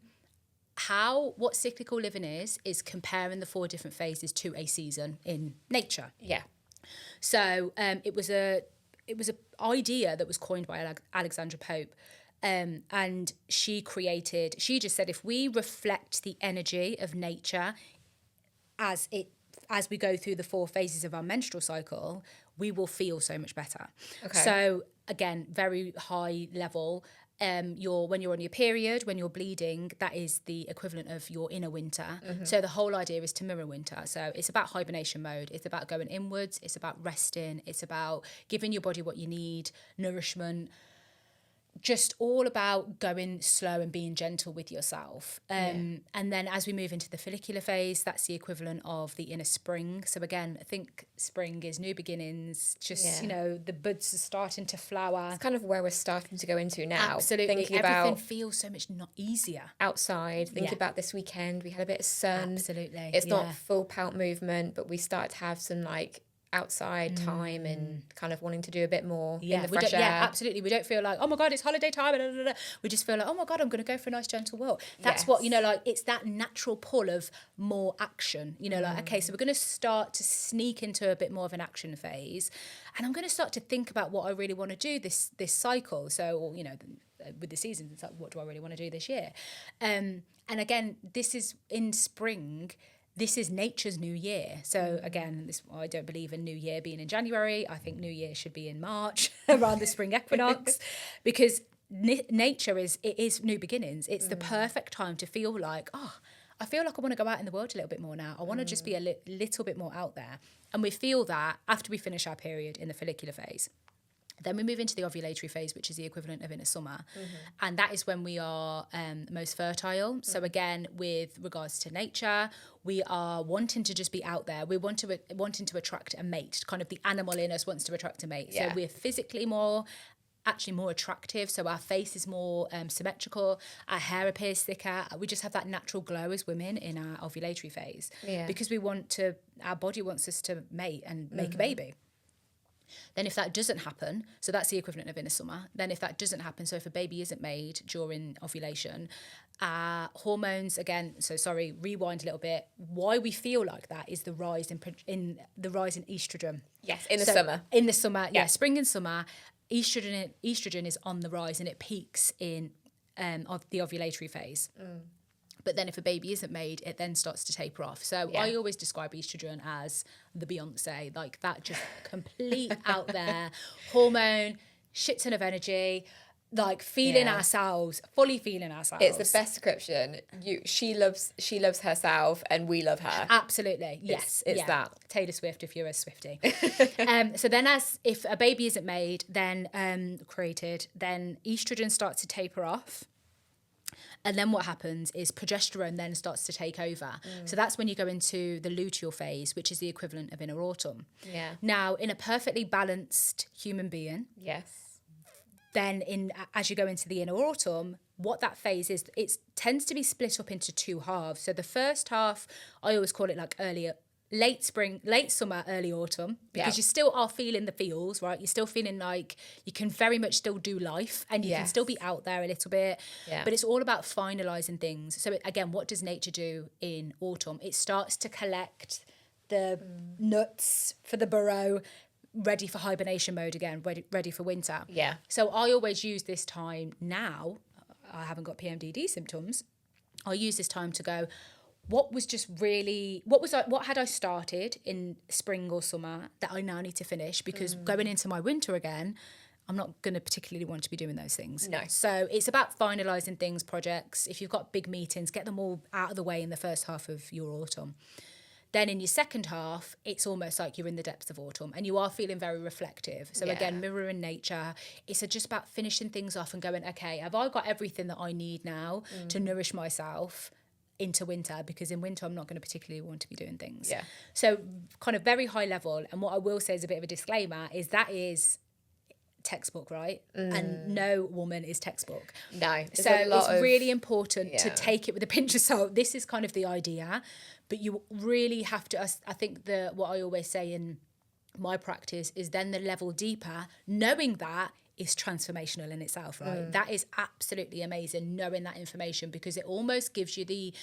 What cyclical living is comparing the 4 different phases to a season in nature. Yeah. So it was a idea that was coined by Alexandra Pope. And she just said, if we reflect the energy of nature as we go through the 4 phases of our menstrual cycle, we will feel so much better. Okay. So again, very high level. When you're on your period, when you're bleeding, that is the equivalent of your inner winter. So the whole idea is to mirror winter. So it's about hibernation mode. It's about going inwards. It's about resting. It's about giving your body what you need, nourishment. Just all about going slow and being gentle with yourself. And then as we move into the follicular phase, that's the equivalent of the inner spring. So again, I think spring is new beginnings, you know, the buds are starting to flower. It's kind of where we're starting to go into now. Absolutely. Thinking everything feels so much easier. Outside, thinking about this weekend, we had a bit of sun. Absolutely. It's not full pelt movement, but we start to have some like outside time and kind of wanting to do a bit more in the fresh air. Yeah, absolutely. We don't feel like, oh my God, it's holiday time. Blah, blah, blah. We just feel like, oh my God, I'm going to go for a nice gentle walk. That's what, you know, like it's that natural pull of more action. You know, like, okay, so we're going to start to sneak into a bit more of an action phase. And I'm going to start to think about what I really want to do this cycle. So, you know, with the seasons, it's like, what do I really want to do this year? And again, this is in spring. This is nature's new year. So again, I don't believe in New Year being in January. I think New Year should be in March, around the spring equinox, because nature is new beginnings. It's the perfect time to feel like, oh, I feel like I want to go out in the world a little bit more now. I want to just be a little bit more out there. And we feel that after we finish our period in the follicular phase. Then we move into the ovulatory phase, which is the equivalent of inner summer. And that is when we are most fertile. So again, with regards to nature, we are wanting to just be out there. We wanting to attract a mate. Kind of the animal in us wants to attract a mate. Yeah. So we're physically more attractive. So our face is more symmetrical. Our hair appears thicker. We just have that natural glow as women in our ovulatory phase. Yeah. Because our body wants us to mate and make a baby. Then if that doesn't happen, so that's the equivalent of inner summer. Then if that doesn't happen, so if a baby isn't made during ovulation, hormones, again, so sorry, rewind a little bit. Why we feel like that is the rise in estrogen. Yes, in the summer. In the summer, yeah, spring and summer, estrogen is on the rise and it peaks in of the ovulatory phase. But then if a baby isn't made, it then starts to taper off. So I always describe estrogen as the Beyonce, like that just complete out there hormone, shit ton of energy, like feeling ourselves, fully feeling ourselves. It's the best description. She loves herself and we love her. Absolutely. Yes. It's that. Taylor Swift if you're a Swiftie. So then if a baby isn't made, then created, then estrogen starts to taper off. And then what happens is progesterone then starts to take over. So that's when you go into the luteal phase, which is the equivalent of inner autumn. Yeah. Now, in a perfectly balanced human being, Yes. then as you go into the inner autumn, what that phase is, it tends to be split up into two halves. So the first half, I always call it like late spring, late summer, early autumn, because you still are feeling the feels, right? You're still feeling like you can very much still do life and you can still be out there a little bit, but it's all about finalising things. So again, what does nature do in autumn? It starts to collect the nuts for the burrow, ready for hibernation mode again, ready for winter. Yeah. So I always use this time now, I haven't got PMDD symptoms, I use this time to go, what had I started in spring or summer that I now need to finish? Because going into my winter again, I'm not going to particularly want to be doing those things. No. So it's about finalising things, projects. If you've got big meetings, get them all out of the way in the first half of your autumn. Then in your second half, it's almost like you're in the depths of autumn and you are feeling very reflective. So again, mirroring nature, it's just about finishing things off and going, okay, have I got everything that I need now to nourish myself into winter? Because in winter, I'm not going to particularly want to be doing things. Yeah. So kind of very high level. And what I will say as a bit of a disclaimer is that is textbook, right? And no woman is textbook. No. So it's really important to take it with a pinch of salt. This is kind of the idea, but you really have to, I think what I always say in my practice is then the level deeper, knowing that is transformational in itself, right? That is absolutely amazing, knowing that information, because it almost gives you the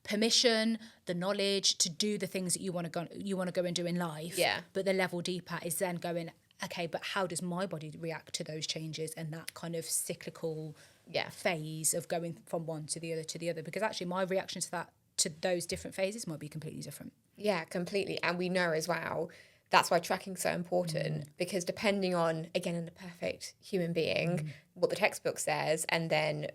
permission, the knowledge to do the things that you want to go and do in life. Yeah. But the level deeper is then going, okay, but how does my body react to those changes and that kind of cyclical phase of going from one to the other? Because actually my reaction to those different phases might be completely different. Yeah, completely. And we know as well, that's why tracking's so important, because depending on, again, in the perfect human being, what the textbook says, and then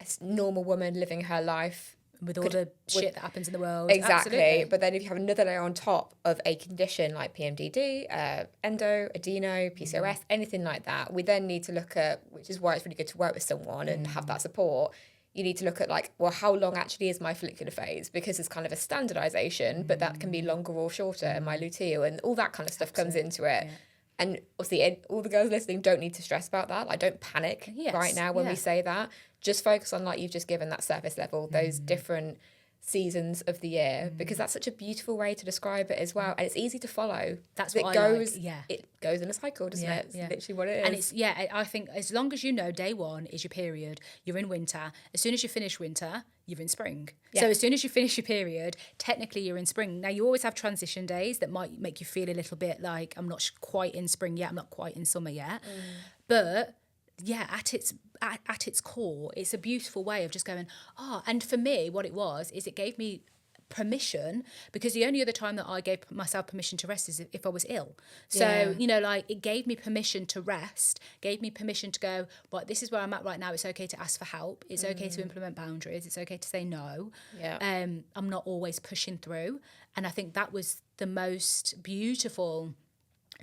a normal woman living her life with all the shit that happens in the world. Exactly. Absolutely. But then if you have another layer on top of a condition like PMDD, endo, adeno, PCOS, anything like that, we then need to look at, which is why it's really good to work with someone and have that support. You need to look at like, well, how long actually is my follicular phase? Because it's kind of a standardization, but that can be longer or shorter, and my luteal and all that kind of stuff comes into it. Yeah. And obviously all the girls listening don't need to stress about that. Like, don't panic right now when we say that. Just focus on, like you've just given, that surface level, those different seasons of the year, because that's such a beautiful way to describe it as well, and it's easy to follow. That's what I like. It goes in a cycle, doesn't it? It's literally what it is. And it's I think as long as you know day one is your period, you're in winter. As soon as you finish winter, you're in spring. So as soon as you finish your period, technically you're in spring. Now you always have transition days that might make you feel a little bit like I'm not quite in spring yet, I'm not quite in summer yet, but at its core, it's a beautiful way of just going, and for me, what it was is it gave me permission, because the only other time that I gave myself permission to rest is if I was ill. So, you know, like it gave me permission to rest, gave me permission to go, right, this is where I'm at right now. It's okay to ask for help. It's okay to implement boundaries. It's okay to say no. I'm not always pushing through. And I think that was the most beautiful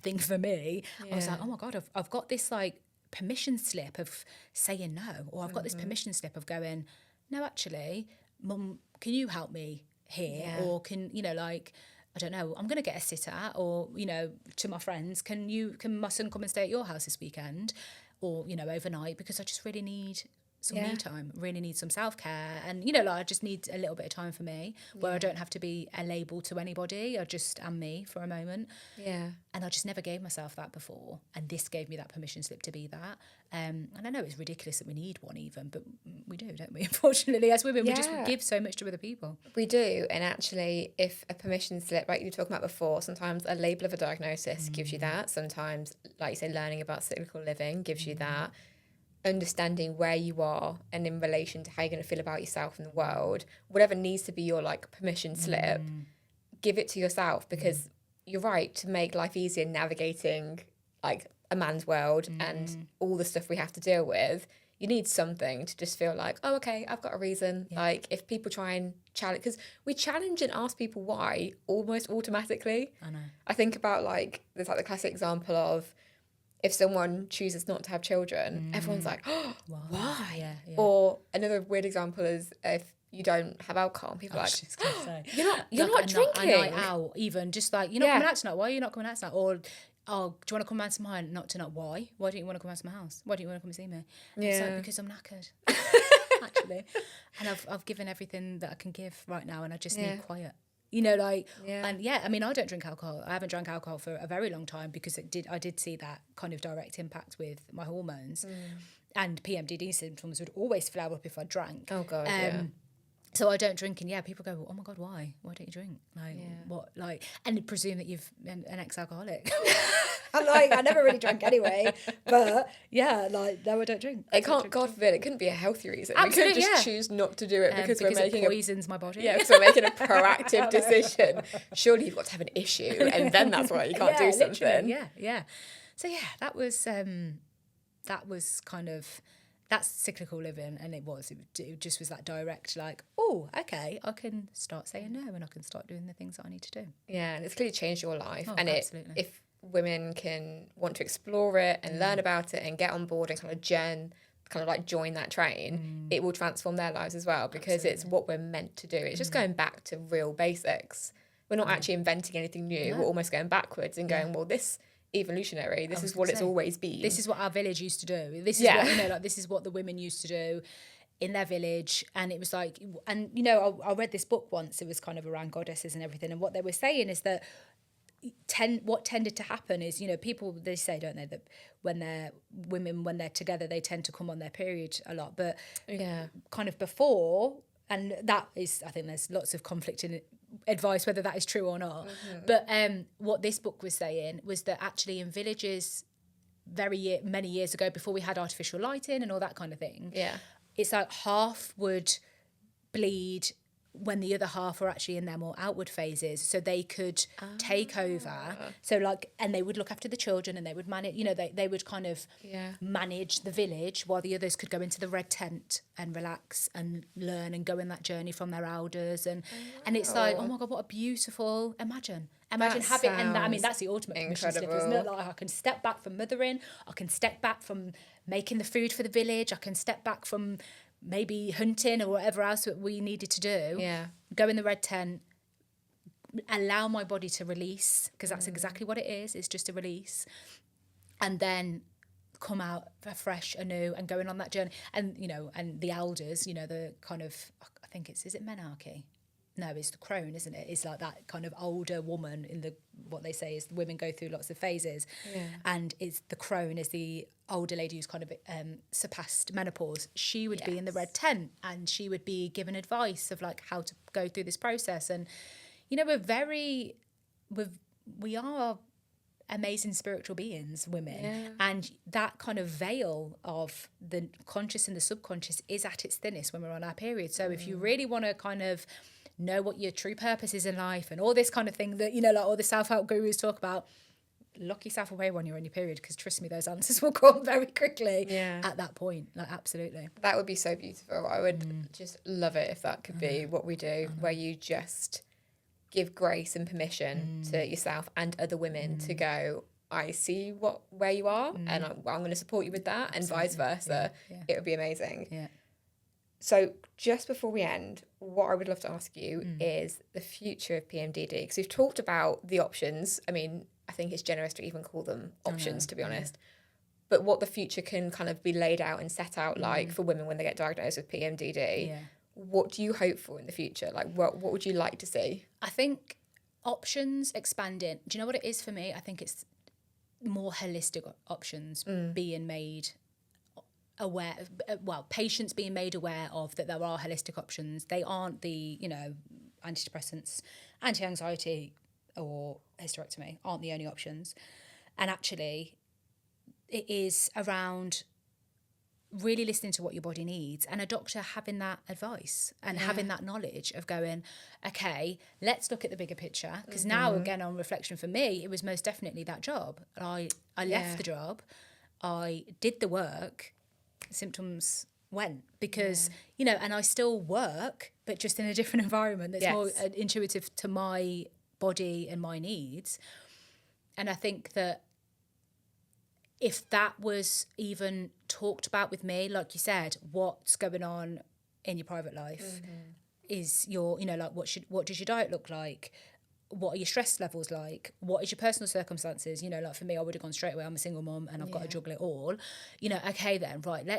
thing for me. I was like, oh my God, I've got this like permission slip of saying no, or I've got this permission slip of going, no, actually, Mum, can you help me here? Or can, you know, like, I don't know, I'm going to get a sitter, or, you know, to my friends, can my son come and stay at your house this weekend, or, you know, overnight, because I just really need some me time, really need some self-care, and, you know, like I just need a little bit of time for me, where I don't have to be a label to anybody. I just am me for a moment. And I just never gave myself that before, and this gave me that permission slip to be that. And I know it's ridiculous that we need one even, but we do, don't we? Unfortunately, as women, we just give so much to other people. We do. And actually, if a permission slip, like you were talking about before, sometimes a label of a diagnosis gives you that. Sometimes, like you say, learning about cyclical living gives you that. Understanding where you are and in relation to how you're going to feel about yourself in the world, whatever needs to be your like permission slip, give it to yourself, because you're right, to make life easier navigating like a man's world and all the stuff we have to deal with, you need something to just feel like, oh, okay, I've got a reason. Like if people try and challenge, because we challenge and ask people why almost automatically. I know. I think about like, there's like the classic example of, if someone chooses not to have children, everyone's like, oh, why? Or another weird example is if you don't have alcohol, people are like, oh, you're not drinking. A night out, even just like, you're not coming out tonight. Why are you not coming out tonight? Or, oh, do you want to come round to mine? Not tonight. Why? Why don't you want to come round to my house? Why don't you want to come and see me? It's like, because I'm knackered, actually. And I've given everything that I can give right now, and I just need quiet. You know, like, and I mean, I don't drink alcohol. I haven't drank alcohol for a very long time, because I did see that kind of direct impact with my hormones, and PMDD symptoms would always flare up if I drank. Oh God, So I don't drink, and people go, oh my God, why? Why don't you drink? Like, what? Like, and presume that you've an ex-alcoholic. I'm like, I never really drank anyway, but like, no, I don't drink. It can't, God forbid, it couldn't be a healthy reason. Absolutely, we couldn't just choose not to do it because we're making it poisons my body. because we're making a proactive decision. Surely you've got to have an issue, and then that's why you can't do something. So that was kind of, that's cyclical living, and it just was that direct, like, oh, okay, I can start saying no, and I can start doing the things that I need to do. Yeah, and it's clearly changed your life. And absolutely. If women can want to explore it and learn about it and get on board and kind of join that train, it will transform their lives as well, because it's what we're meant to do. It's just going back to real basics. We're not actually inventing anything new. We're almost going backwards and going, well, this evolutionary, this is what it's always been. This is what our village used to do. This is what, like, this is what the women used to do in their village. And it was like, and I read this book once, it was kind of around goddesses and everything, and what they were saying is that what tended to happen is, people, they say, don't they, that when they're together, they tend to come on their period a lot, but kind of before, and that is, I think there's lots of conflicting advice whether that is true or not, but what this book was saying was that actually in villages many years ago, before we had artificial lighting and all that kind of thing, it's like half would bleed when the other half were actually in their more outward phases, so they could take over. So like, and they would look after the children, and they would manage, they would kind of manage the village, while the others could go into the red tent and relax and learn and go in that journey from their elders. And it's like, oh my God, what a beautiful, imagine having, and that, I mean, that's the ultimate permission slip, isn't it? Like, I can step back from mothering, I can step back from making the food for the village, I can step back from maybe hunting or whatever else that we needed to do, go in the red tent, allow my body to release, because that's exactly what it is, it's just a release, and then come out fresh, anew, and going on that journey. And and the elders, the kind of, I think is it menarche? No, it's the crone, isn't it? It's like that kind of older woman what they say is the women go through lots of phases. And it's the crone is the older lady who's kind of surpassed menopause. She would be in the red tent, and she would be given advice of like how to go through this process. And, we are amazing spiritual beings, women. And that kind of veil of the conscious and the subconscious is at its thinnest when we're on our period. So if you really want to kind of know what your true purpose is in life and all this kind of thing that, you know, like all the self-help gurus talk about, lock yourself away when you're on your period, because trust me, those answers will come very quickly at that point. Like, absolutely. That would be so beautiful. I would just love it if that could be what we do, where you just give grace and permission to yourself and other women to go, I see where you are, and I'm going to support you with that, and vice versa. It would be amazing. Yeah. So just before we end, what I would love to ask you is the future of PMDD, because we've talked about the options. I mean, I think it's generous to even call them options, to be honest. But what the future can kind of be laid out and set out like for women when they get diagnosed with PMDD. Yeah. What do you hope for in the future? Like, what would you like to see? I think options expanding. Do you know what it is for me? I think it's more holistic options being made aware, patients being made aware of that there are holistic options. They aren't the, you know, antidepressants, anti-anxiety or hysterectomy aren't the only options. And actually it is around really listening to what your body needs, and a doctor having that advice and having that knowledge of going, okay, let's look at the bigger picture. Because now, again, on reflection for me, it was most definitely that job. I left the job, I did the work, symptoms went, because, you know, and I still work, but just in a different environment that's more intuitive to my body and my needs. And I think that if that was even talked about with me, like you said, what's going on in your private life is your, you know, like what does your diet look like? What are your stress levels like? What is your personal circumstances? You know, like for me, I would have gone straight away. I'm a single mum and I've got to juggle it all. You know, okay then, right,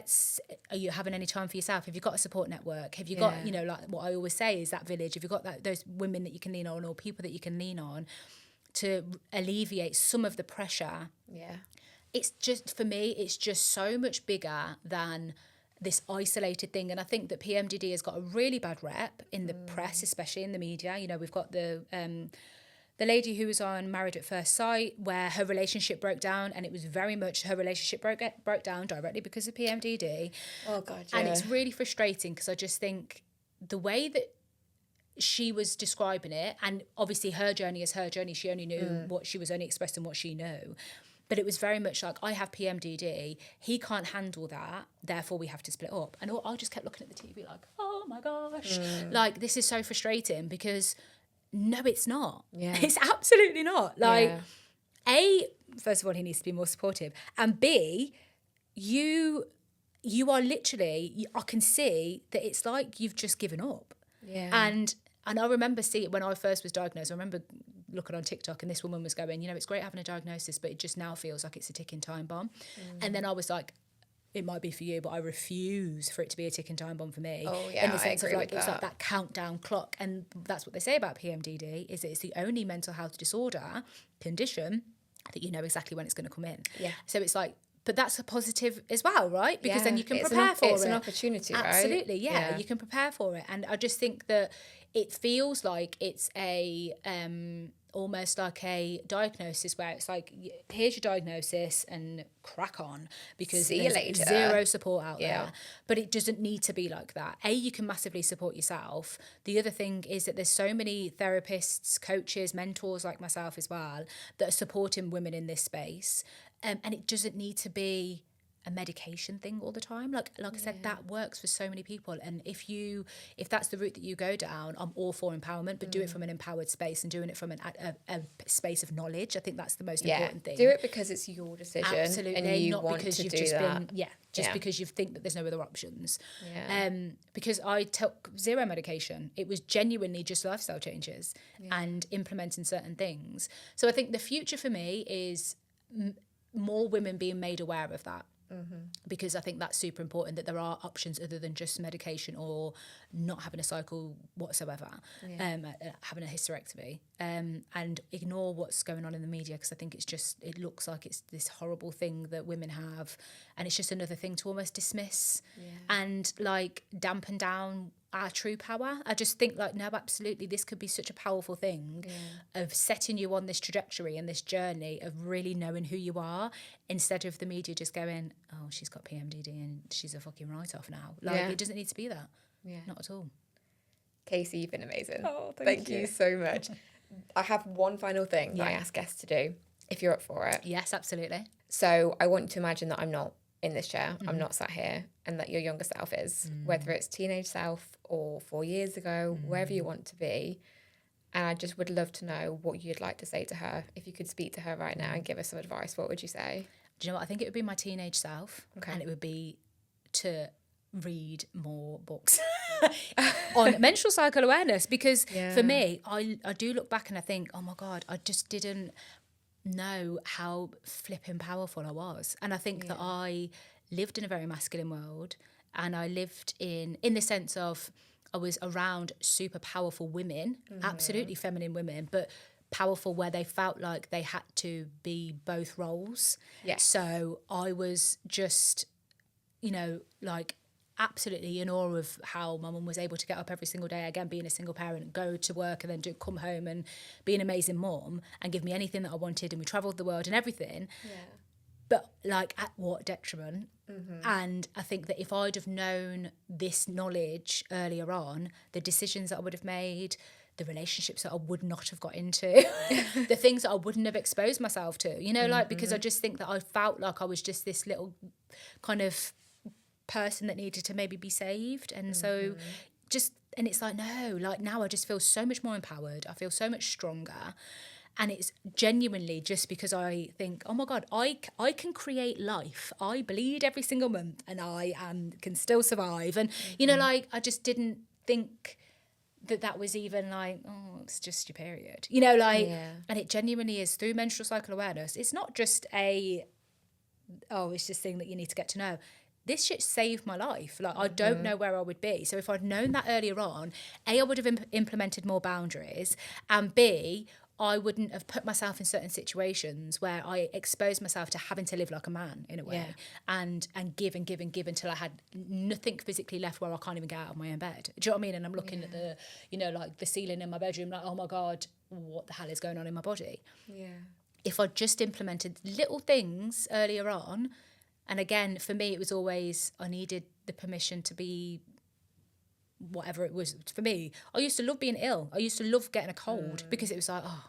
are you having any time for yourself? Have you got a support network? Have you got, you know, like what I always say is that village. Have you got those women that you can lean on, or people that you can lean on to alleviate some of the pressure? Yeah. It's just, for me, it's just so much bigger than this isolated thing. And I think that PMDD has got a really bad rep in the press, especially in the media. You know, we've got the lady who was on Married at First Sight, where her relationship broke down, and it was very much her relationship broke down directly because of PMDD. Oh, God, yeah. And it's really frustrating, because I just think the way that she was describing it, and obviously her journey is her journey. She only knew what she was only expressing what she knew. But it was very much like, I have PMDD, he can't handle that, therefore we have to split up. And I just kept looking at the TV like, oh my gosh, like, this is so frustrating, because no, it's not. Yeah. It's absolutely not. Like, A, first of all, he needs to be more supportive. And B, you are literally, I can see that it's like you've just given up. Yeah. And I remember seeing, when I first was diagnosed, I remember looking on TikTok and this woman was going, you know, it's great having a diagnosis, but it just now feels like it's a ticking time bomb. And then I was like, it might be for you, but I refuse for it to be a ticking time bomb for me. Oh, yeah, in the sense I agree of like, with it's like that. that countdown clock. And that's what they say about PMDD, is that it's the only mental health disorder condition that you know exactly when it's going to come in. Yeah. So it's like, but that's a positive as well, right? Because then you can It's prepare for it. It's an opportunity, right? Absolutely, yeah. You can prepare for it. And I just think that it feels like it's a almost like a diagnosis where it's like, here's your diagnosis and crack on, because See you there's later. zero support out there. But it doesn't need to be like that. A, you can massively support yourself. The other thing is that there's so many therapists, coaches, mentors like myself as well, that are supporting women in this space. And it doesn't need to be a medication thing all the time. Like I said, that works for so many people. And if that's the route that you go down, I'm all for empowerment, but do it from an empowered space and doing it from a space of knowledge. I think that's the most important thing. Do it because it's your decision. Absolutely, and you not want because to you've do just that. been because you think that there's no other options. Yeah. Because I took zero medication. It was genuinely just lifestyle changes and implementing certain things. So I think the future for me is more women being made aware of that. Because I think that's super important, that there are options other than just medication or not having a cycle whatsoever, having a hysterectomy, and ignore what's going on in the media, because I think it looks like it's this horrible thing that women have, and it's just another thing to almost dismiss and like dampen down our true power. I just think like, no, absolutely, this could be such a powerful thing of setting you on this trajectory and this journey of really knowing who you are, instead of the media just going, oh, she's got PMDD and she's a fucking write-off now. Like, it doesn't need to be that. Not at all. Casey, you've been amazing. Oh, Thank you so much. I have one final thing that I Yeah. ask guests to do, if you're up for it. Yes, absolutely. So I want you to imagine that I'm not in this chair, I'm not sat here, and that your younger self is, whether it's teenage self or 4 years ago, wherever you want to be. And I just would love to know what you'd like to say to her. If you could speak to her right now and give her some advice, what would you say? Do you know what? I think it would be my teenage self. Okay. And it would be to read more books on menstrual cycle awareness. Because for me, I do look back and I think, oh my God, I just didn't know how flipping powerful I was. And I think that I lived in a very masculine world, and I lived in the sense of I was around super powerful women, absolutely feminine women, but powerful where they felt like they had to be both roles. Yes. So I was just, like absolutely in awe of how my mum was able to get up every single day, again, being a single parent, go to work and then come home and be an amazing mum and give me anything that I wanted. And we travelled the world and everything. Yeah. But like at what detriment? And I think that if I'd have known this knowledge earlier on, the decisions that I would have made, the relationships that I would not have got into, the things that I wouldn't have exposed myself to, because I just think that I felt like I was just this little kind of person that needed to maybe be saved. And so and it's like, no, like now I just feel so much more empowered. I feel so much stronger. And it's genuinely just because I think, oh my God, I can create life. I bleed every single month and I can still survive. And, like, I just didn't think that was even like, oh, it's just your period. And it genuinely is through menstrual cycle awareness. It's not just it's this thing that you need to get to know. This shit saved my life. Like, I don't know where I would be. So if I'd known that earlier on, A, I would have implemented more boundaries, and B, I wouldn't have put myself in certain situations where I exposed myself to having to live like a man in a way, and give and give and give until I had nothing physically left where I can't even get out of my own bed. Do you know what I mean? And I'm looking at the, like the ceiling in my bedroom, like, oh my God, what the hell is going on in my body? Yeah. If I just implemented little things earlier on, and again, for me, it was always, I needed the permission to be whatever it was. For me, I used to love being ill. I used to love getting a cold because it was like, oh,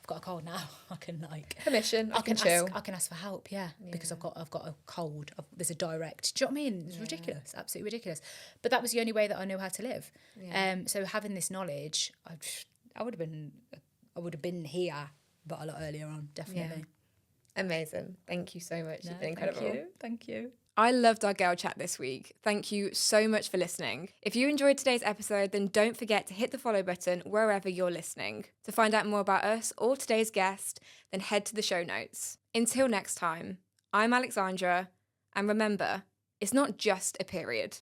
I've got a cold now. I can permission. I can chill. I can ask for help. Yeah, because I've got a cold. There's a direct. Do you know what I mean? It's ridiculous, absolutely ridiculous. But that was the only way that I knew how to live. Yeah. So having this knowledge, I would have been here, but a lot earlier on, definitely. Yeah. Amazing. Thank you so much. You've been incredible. Thank you. I loved our girl chat this week. Thank you so much for listening. If you enjoyed today's episode, then don't forget to hit the follow button wherever you're listening. To find out more about us or today's guest, then head to the show notes. Until next time, I'm Alexandra, and remember, it's not just a period.